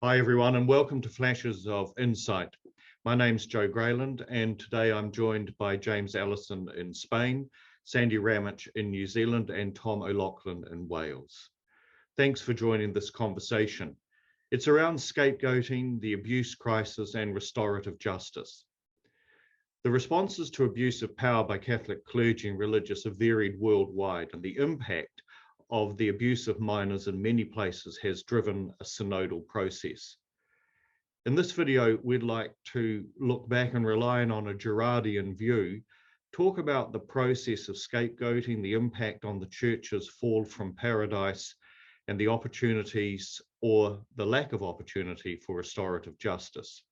Hi, everyone, and welcome to Flashes of Insight. My name's Joe Grayland, and today I'm joined by James Alison in Spain, Sande Ramage in New Zealand, and Tom O'Loughlin in Wales. Thanks for joining this conversation. It's around scapegoating, the abuse crisis, and restorative justice. The responses to abuse of power by Catholic clergy and religious are varied worldwide, and the impact of the abuse of minors in many places has driven a synodal process. In this video, we'd like to look back and relying on a Girardian view, talk about the process of scapegoating, the impact on the church's fall from paradise, and the opportunities or the lack of opportunity for restorative justice.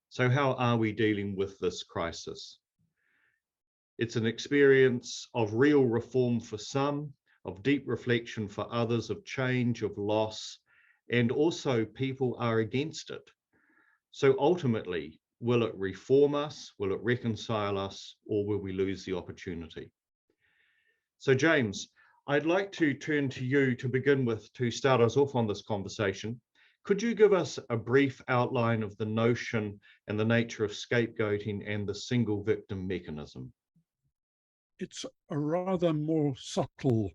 So how are we dealing with this crisis? It's an experience of real reform for some, of deep reflection for others, of change, of loss, and also people are against it. So ultimately, will it reform us? Will it reconcile us? Or will we lose the opportunity? So James, I'd like to turn to you to begin with to start us off on this conversation. Could you give us a brief outline of the notion and the nature of scapegoating and the single victim mechanism? It's a rather more subtle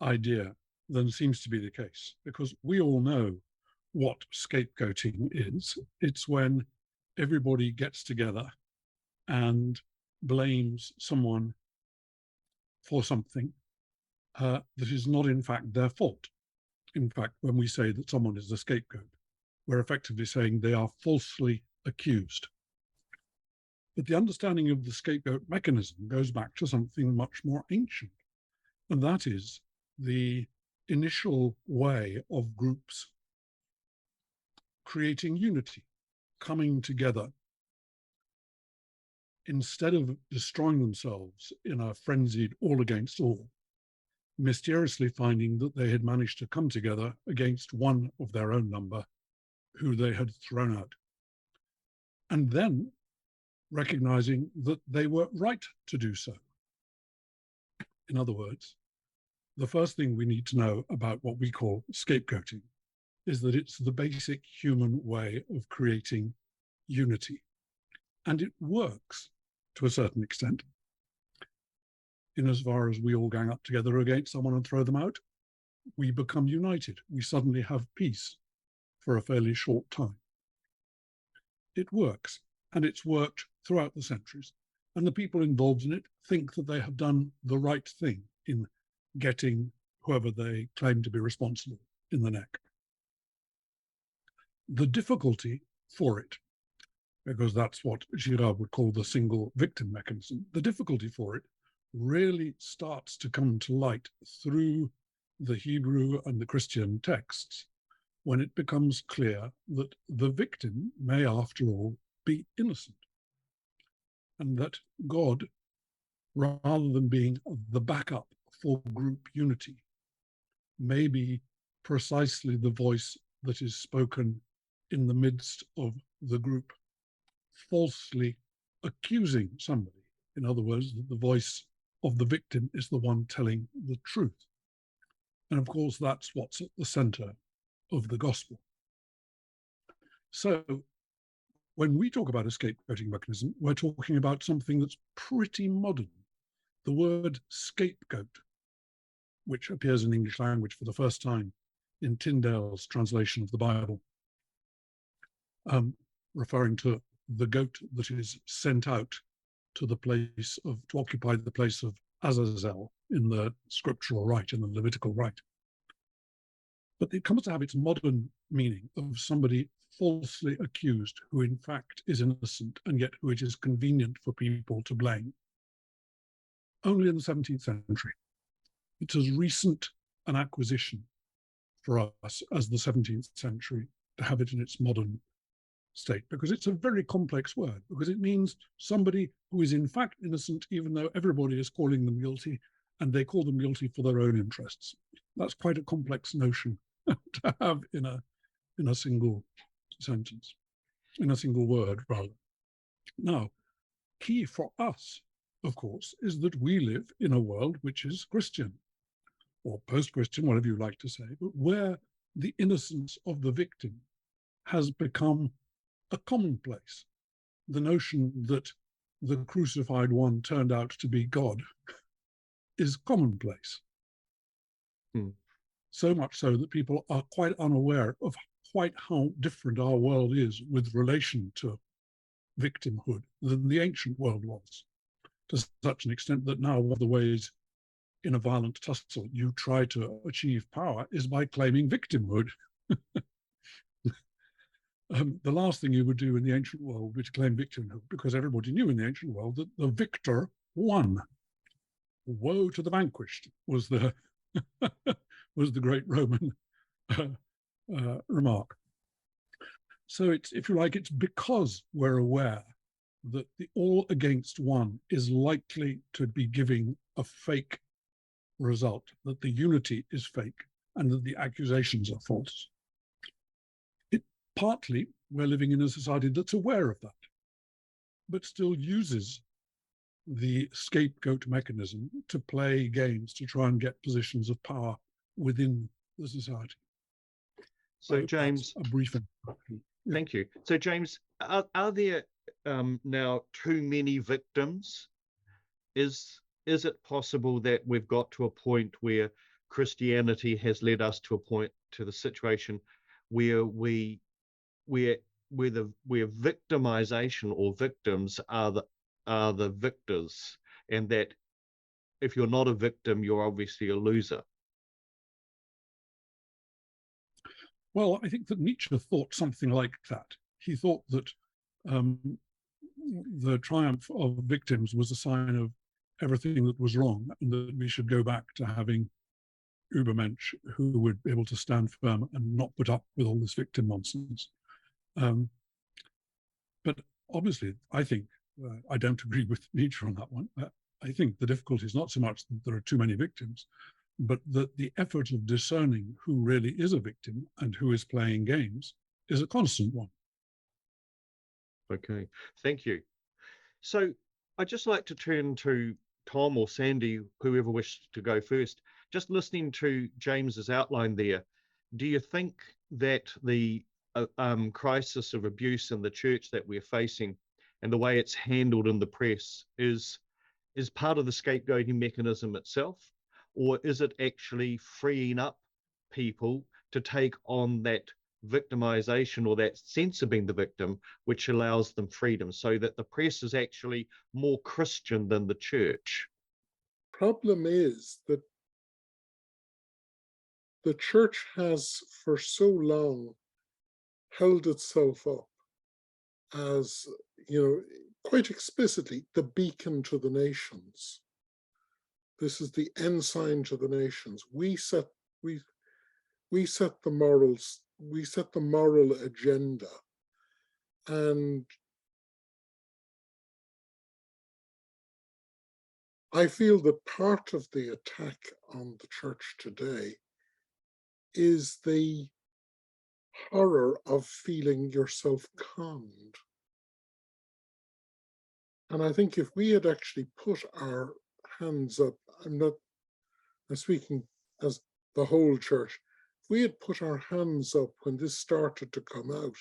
idea than seems to be the case, because we all know what scapegoating is. It's when everybody gets together and blames someone for something that is not in fact their fault. In fact, when we say that someone is a scapegoat, we're effectively saying they are falsely accused. But the understanding of the scapegoat mechanism goes back to something much more ancient, and that is the initial way of groups creating unity, coming together. Instead of destroying themselves in a frenzied all against all, mysteriously finding that they had managed to come together against one of their own number who they had thrown out. And then recognizing that they were right to do so. In other words, the first thing we need to know about what we call scapegoating is that it's the basic human way of creating unity. And it works to a certain extent. In as far as we all gang up together against someone and throw them out, we become united. We suddenly have peace for a fairly short time. It works, and it's worked throughout the centuries. And the people involved in it think that they have done the right thing in getting whoever they claim to be responsible in the neck. The difficulty for it, because that's what Girard would call the single victim mechanism, the difficulty for it really starts to come to light through the Hebrew and the Christian texts when it becomes clear that the victim may, after all, be innocent, and that God, rather than being the backup for group unity, may be precisely the voice that is spoken in the midst of the group, falsely accusing somebody. In other words, that the voice of the victim is the one telling the truth. And of course, that's what's at the center of the gospel. So when we talk about a scapegoating mechanism, we're talking about something that's pretty modern. The word scapegoat, which appears in the English language for the first time in Tyndale's translation of the Bible, referring to the goat that is sent out to occupy the place of Azazel in the scriptural rite, in the Levitical rite. But it comes to have its modern meaning of somebody falsely accused who in fact is innocent and yet who it is convenient for people to blame. Only in the 17th century. It's as recent an acquisition for us as the 17th century to have it in its modern state, because it's a very complex word, because it means somebody who is in fact innocent, even though everybody is calling them guilty, and they call them guilty for their own interests. That's quite a complex notion to have in a single sentence, in a single word, rather. Now, key for us, of course, is that we live in a world which is Christian, or post-Christian, whatever you like to say, but where the innocence of the victim has become a commonplace. The notion that the crucified one turned out to be God is commonplace. So much so that people are quite unaware of quite how different our world is with relation to victimhood than the ancient world was, to such an extent that now one of the ways in a violent tussle you try to achieve power is by claiming victimhood. The last thing you would do in the ancient world would be to claim victimhood, because everybody knew in the ancient world that the victor won. Woe to the vanquished was the was the great Roman remark. So it's, if you like, it's because we're aware that the all against one is likely to be giving a fake result, that the unity is fake, and that the accusations are false. Partly, we're living in a society that's aware of that, but still uses the scapegoat mechanism to play games to try and get positions of power within the society. So, James, a brief introduction. Thank you. So, James, are there now too many victims? Is it possible that we've got to a point where Christianity has led us to a point, to the situation where where victimization or victims are the victors, and that if you're not a victim, you're obviously a loser? Well, I think that Nietzsche thought something like that. He thought that the triumph of victims was a sign of everything that was wrong, and that we should go back to having Übermensch who would be able to stand firm and not put up with all this victim nonsense. But obviously, I think, I don't agree with Nietzsche on that one. I think the difficulty is not so much that there are too many victims, but that the effort of discerning who really is a victim and who is playing games is a constant one. Okay, thank you. So I'd just like to turn to Tom or Sandy, whoever wished to go first. Just listening to James's outline there, do you think that the crisis of abuse in the church that we're facing and the way it's handled in the press is part of the scapegoating mechanism itself, or is it actually freeing up people to take on that victimization or that sense of being the victim, which allows them freedom, so that the press is actually more Christian than the church? Problem is that the church has for so long held itself up as, quite explicitly, the beacon to the nations. This is the ensign to the nations. We set the morals, we set the moral agenda. And I feel that part of the attack on the church today is the horror of feeling yourself conned. And I think if we had actually put our hands up, I'm speaking as the whole church, if we had put our hands up when this started to come out,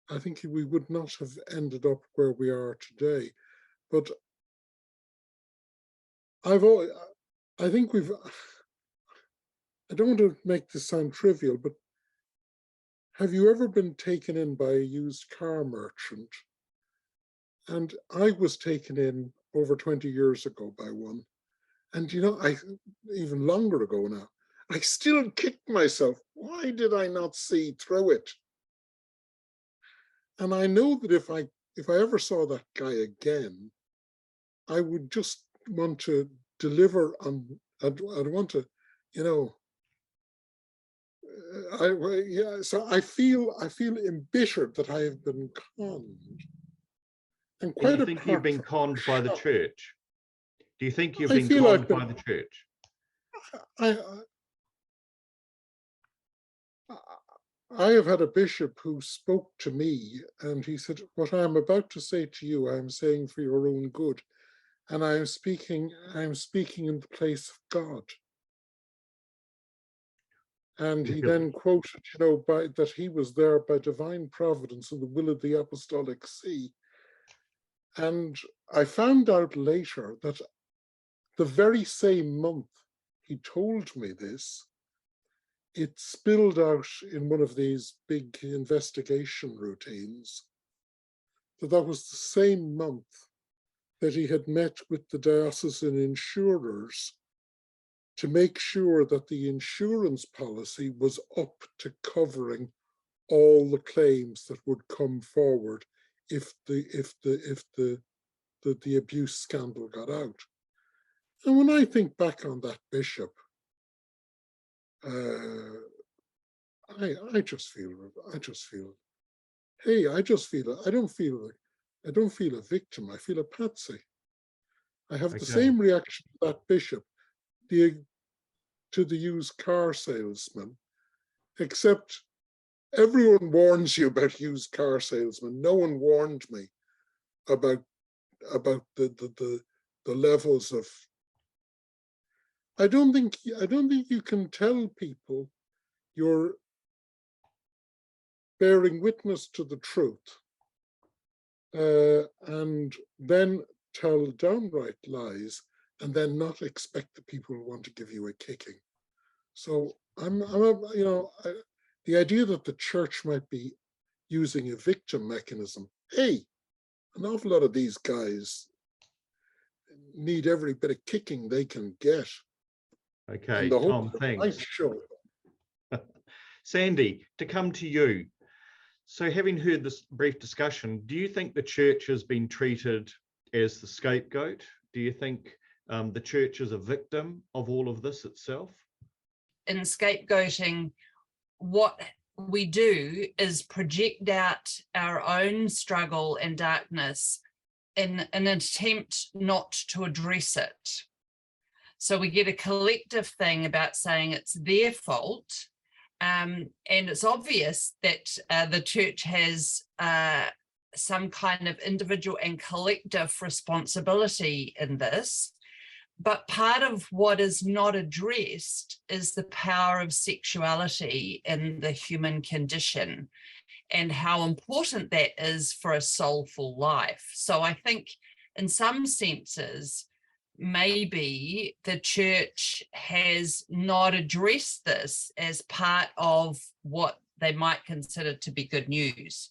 I think we would not have ended up where we are today. But I think I don't want to make this sound trivial, but have you ever been taken in by a used car merchant? And I was taken in over 20 years ago by one. And even longer ago now, I still kicked myself. Why did I not see through it? And I know that if I ever saw that guy again, I would just want to deliver on, I'd want to, so I feel embittered that I have been conned. And do you think you've been conned by the church? Do you think you've been conned by the church? I have had a bishop who spoke to me, and he said, "What I am about to say to you, I am saying for your own good, and I am speaking in the place of God." And he then quoted, that he was there by divine providence and the will of the Apostolic See. And I found out later that the very same month he told me this, it spilled out in one of these big investigation routines that was the same month that he had met with the diocesan insurers to make sure that the insurance policy was up to covering all the claims that would come forward if the abuse scandal got out. And when I think back on that bishop, I just feel, hey, I don't feel a victim. I feel a patsy. I have the same reaction to that bishop, to the used car salesman, except everyone warns you about used car salesmen. No one warned me about the levels of. I don't think you can tell people you're bearing witness to the truth and then tell downright lies and then not expect the people who want to give you a kicking. So the idea that the church might be using a victim mechanism. Hey, an awful lot of these guys need every bit of kicking they can get. Okay, Tom, thanks. Sure. Sandy, to come to you. So having heard this brief discussion, do you think the church has been treated as the scapegoat? Do you think the church is a victim of all of this itself? In scapegoating, what we do is project out our own struggle and darkness in an attempt not to address it. So we get a collective thing about saying it's their fault. And it's obvious that the church has some kind of individual and collective responsibility in this. But part of what is not addressed is the power of sexuality in the human condition and how important that is for a soulful life. So I think in some senses, maybe the church has not addressed this as part of what they might consider to be good news.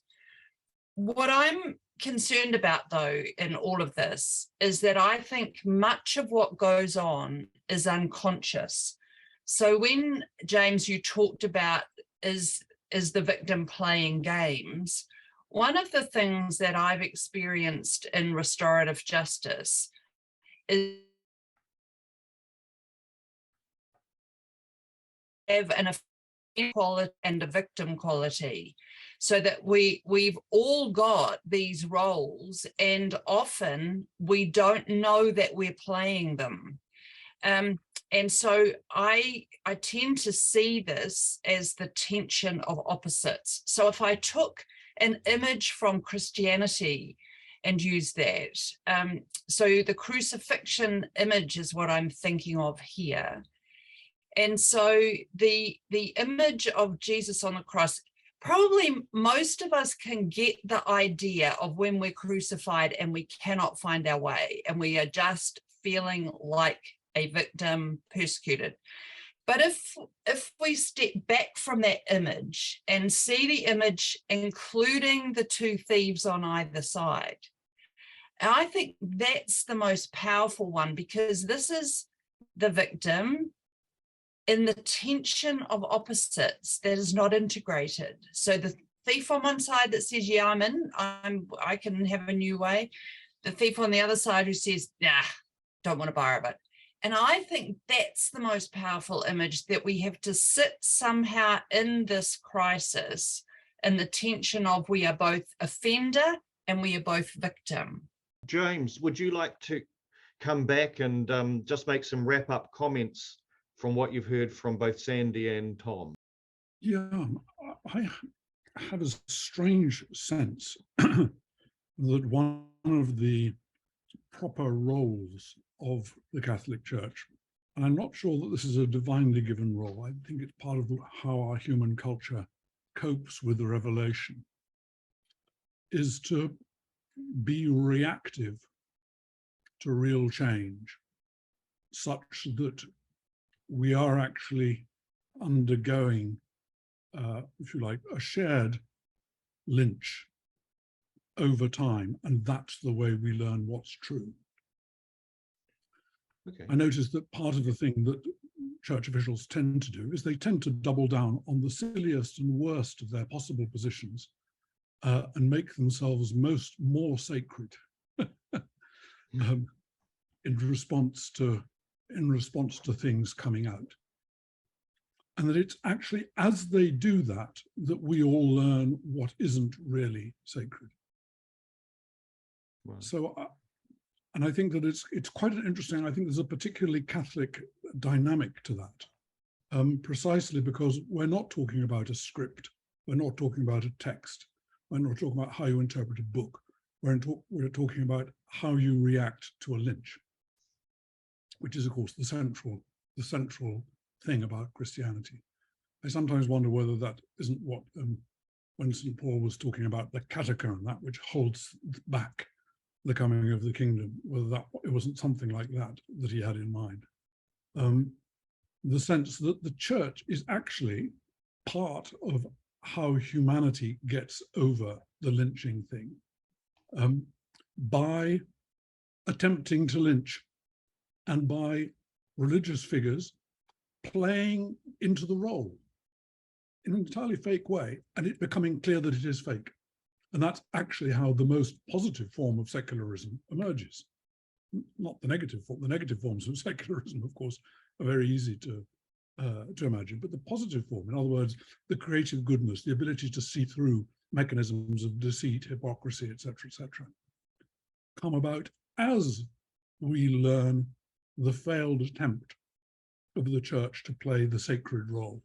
What I'm concerned about, though, in all of this is that I think much of what goes on is unconscious. So when, James, you talked about is the victim playing games, one of the things that I've experienced in restorative justice is have an offender quality and a victim quality, so that we've all got these roles and often we don't know that we're playing them. And so I tend to see this as the tension of opposites. So if I took an image from Christianity and use that, so the crucifixion image is what I'm thinking of here. And so the image of Jesus on the cross, probably most of us can get the idea of when we're crucified and we cannot find our way and we are just feeling like a victim, persecuted. But if we step back from that image and see the image including the two thieves on either side, I think that's the most powerful one, because this is the victim in the tension of opposites that is not integrated. So the thief on one side that says, yeah, I can have a new way. The thief on the other side who says, nah, don't want to borrow it. And I think that's the most powerful image, that we have to sit somehow in this crisis, in the tension of we are both offender and we are both victim. James, would you like to come back and just make some wrap-up comments from what you've heard from both Sandy and Tom? Yeah, I have a strange sense that one of the proper roles of the Catholic Church and I'm not sure that this is a divinely given role. I think it's part of how our human culture copes with the revelation, is to be reactive to real change, such that we are actually undergoing, if you like, a shared lynch over time, and that's the way we learn what's true. Okay. I noticed that part of the thing that church officials tend to do is they tend to double down on the silliest and worst of their possible positions and make themselves more sacred in response to things coming out. And that it's actually as they do that that we all learn what isn't really sacred. Wow. So, and I think that it's quite an interesting, I think there's a particularly Catholic dynamic to that, precisely because we're not talking about a script, we're not talking about a text, we're not talking about how you interpret a book, we're talking about how you react to a lynch, which is, of course, the central thing about Christianity. I sometimes wonder whether that isn't what, when St. Paul was talking about the catacomb, that which holds back the coming of the kingdom, whether it wasn't something like that he had in mind. The sense that the church is actually part of how humanity gets over the lynching thing, by attempting to lynch and by religious figures playing into the role in an entirely fake way, and it becoming clear that it is fake. And that's actually how the most positive form of secularism emerges. Not the negative form. The negative forms of secularism, of course, are very easy to imagine, but the positive form, in other words, the creative goodness, the ability to see through mechanisms of deceit, hypocrisy, etc., come about as we learn the failed attempt of the church to play the sacred role.